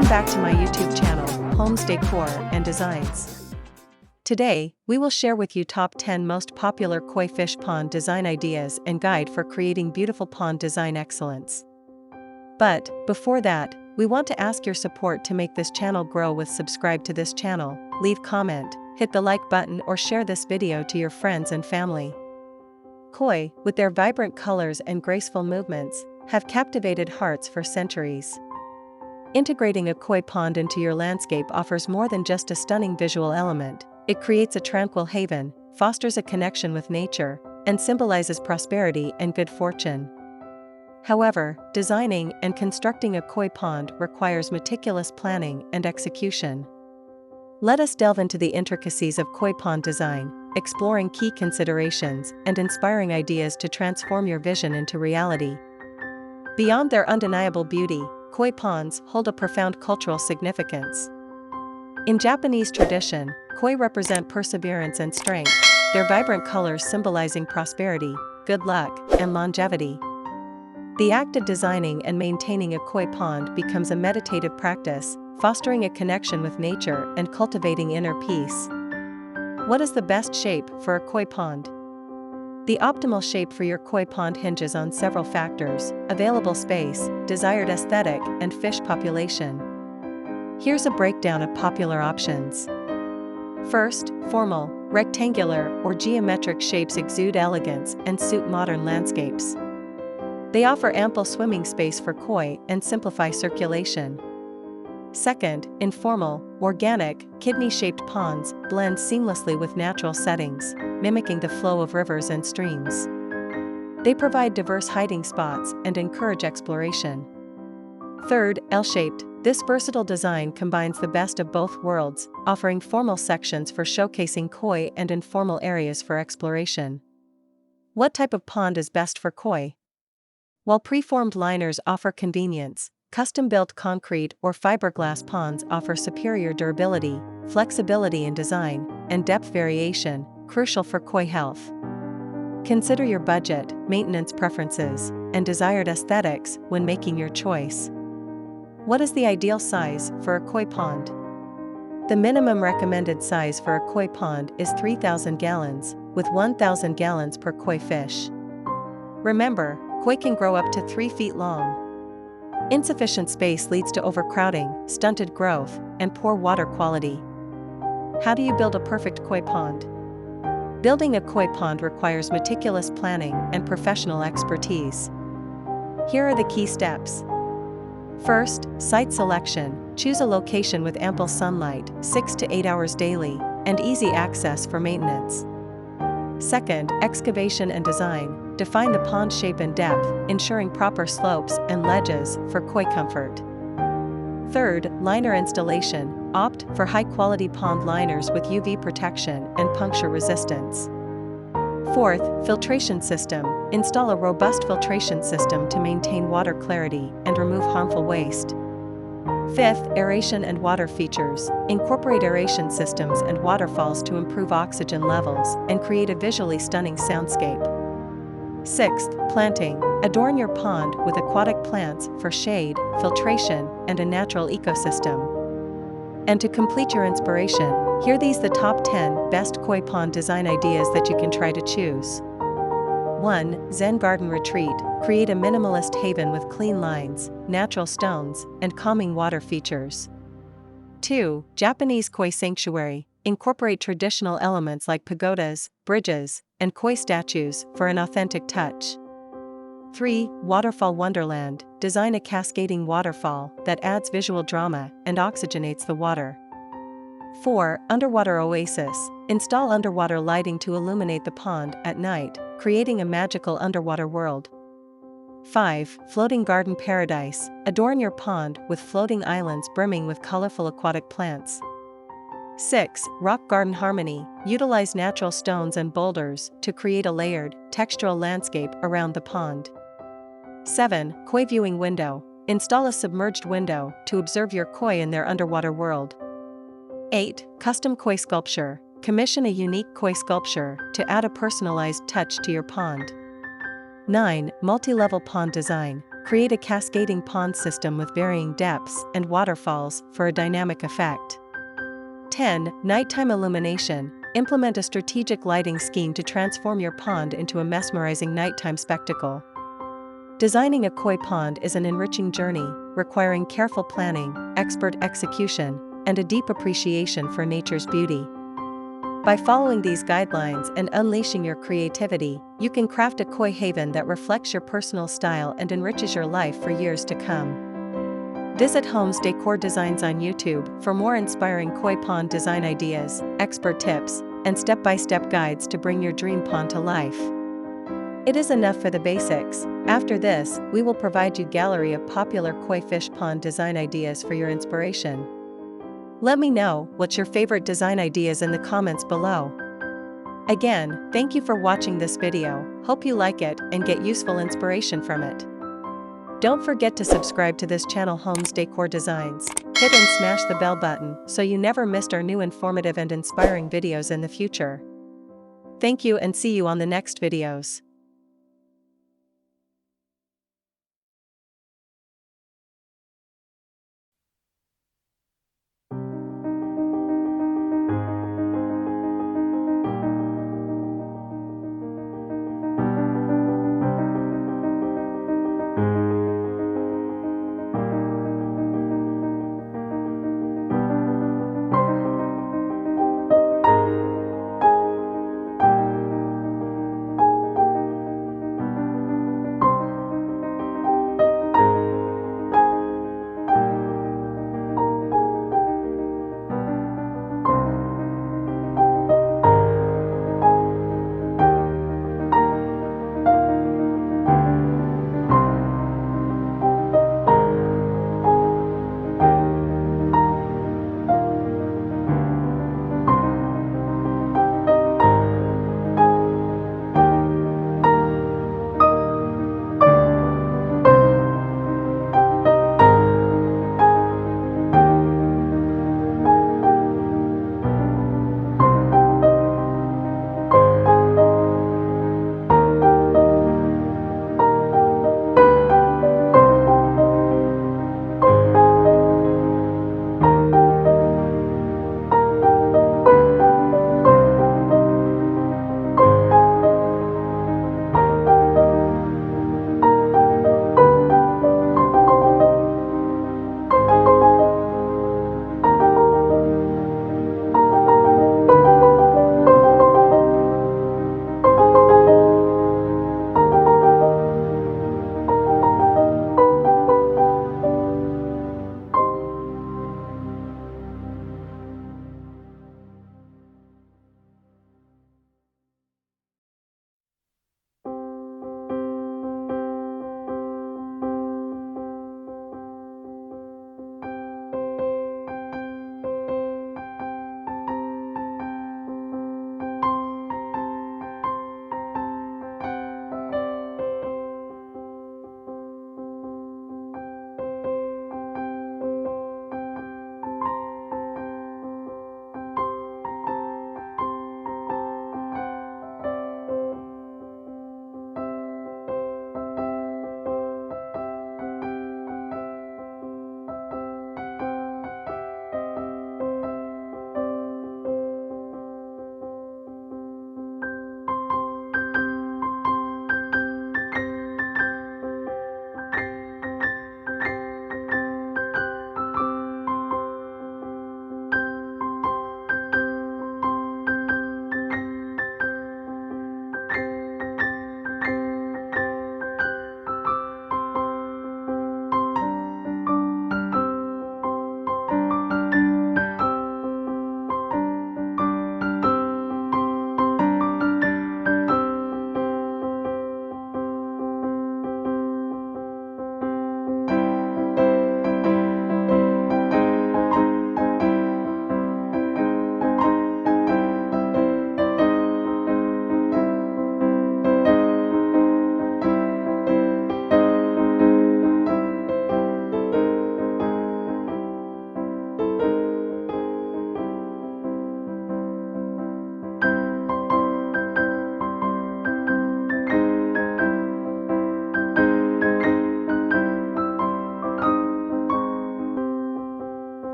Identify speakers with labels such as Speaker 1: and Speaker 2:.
Speaker 1: Welcome back to my YouTube channel, Homes Decor and Designs. Today, we will share with you top 10 most popular koi fish pond design ideas and guide for creating beautiful pond design excellence. But, before that, we want to ask your support to make this channel grow with subscribe to this channel, leave comment, hit the like button or share this video to your friends and family. Koi, with their vibrant colors and graceful movements, have captivated hearts for centuries. Integrating a koi pond into your landscape offers more than just a stunning visual element. It creates a tranquil haven, fosters a connection with nature, and symbolizes prosperity and good fortune. However, designing and constructing a koi pond requires meticulous planning and execution. Let us delve into the intricacies of koi pond design, exploring key considerations and inspiring ideas to transform your vision into reality. Beyond their undeniable beauty, koi ponds hold a profound cultural significance. In Japanese tradition, koi represent perseverance and strength, their vibrant colors symbolizing prosperity, good luck, and longevity. The act of designing and maintaining a koi pond becomes a meditative practice, fostering a connection with nature and cultivating inner peace. What is the best shape for a koi pond? The optimal shape for your koi pond hinges on several factors: available space, desired aesthetic, and fish population. Here's a breakdown of popular options. First, formal, rectangular, or geometric shapes exude elegance and suit modern landscapes. They offer ample swimming space for koi and simplify circulation. Second, informal, organic, kidney-shaped ponds blend seamlessly with natural settings, mimicking the flow of rivers and streams. They provide diverse hiding spots and encourage exploration. Third, L-shaped. This versatile design combines the best of both worlds, offering formal sections for showcasing koi and informal areas for exploration. What type of pond is best for koi? While preformed liners offer convenience, custom-built concrete or fiberglass ponds offer superior durability, flexibility in design, and depth variation, crucial for koi health. Consider your budget, maintenance preferences, and desired aesthetics when making your choice. What is the ideal size for a koi pond? The minimum recommended size for a koi pond is 3,000 gallons, with 1,000 gallons per koi fish. Remember, koi can grow up to 3 feet long. Insufficient space leads to overcrowding, stunted growth, and poor water quality. How do you build a perfect koi pond? Building a koi pond requires meticulous planning and professional expertise. Here are the key steps. First, site selection. Choose a location with ample sunlight, 6 to 8 hours daily, and easy access for maintenance. Second, excavation and design. Define the pond shape and depth, ensuring proper slopes and ledges for koi comfort. Third, liner installation. Opt for high-quality pond liners with UV protection and puncture resistance. Fourth, filtration system. Install a robust filtration system to maintain water clarity and remove harmful waste. Fifth, aeration and water features. Incorporate aeration systems and waterfalls to improve oxygen levels and create a visually stunning soundscape. Sixth, planting. Adorn your pond with aquatic plants for shade, filtration, and a natural ecosystem. And to complete your inspiration, here these the top 10 best koi pond design ideas that you can try to choose. 1. Zen Garden Retreat. Create a minimalist haven with clean lines, natural stones, and calming water features. 2. Japanese Koi Sanctuary. Incorporate traditional elements like pagodas, bridges, and koi statues for an authentic touch. 3. Waterfall Wonderland. Design a cascading waterfall that adds visual drama and oxygenates the water. 4. Underwater Oasis. Install underwater lighting to illuminate the pond at night, creating a magical underwater world. 5. Floating Garden Paradise. Adorn your pond with floating islands brimming with colorful aquatic plants. 6. Rock Garden Harmony. Utilize natural stones and boulders to create a layered, textural landscape around the pond. 7. Koi Viewing Window. Install a submerged window to observe your koi in their underwater world. 8. Custom Koi Sculpture. Commission a unique koi sculpture to add a personalized touch to your pond. 9. Multi-level pond design. Create a cascading pond system with varying depths and waterfalls for a dynamic effect. 10. Nighttime illumination. Implement a strategic lighting scheme to transform your pond into a mesmerizing nighttime spectacle. Designing a koi pond is an enriching journey, requiring careful planning, expert execution, and a deep appreciation for nature's beauty. By following these guidelines and unleashing your creativity, you can craft a koi haven that reflects your personal style and enriches your life for years to come. Visit Homes Decor Designs on YouTube for more inspiring koi pond design ideas, expert tips, and step-by-step guides to bring your dream pond to life. It is enough for the basics. After this, we will provide you a gallery of popular koi fish pond design ideas for your inspiration. Let me know what's your favorite design ideas in the comments below. Again, thank you for watching this video. Hope you like it and get useful inspiration from it. Don't forget to subscribe to this channel Homes Decor Designs. Hit and smash the bell button so you never missed our new informative and inspiring videos in the future. Thank you and see you on the next videos.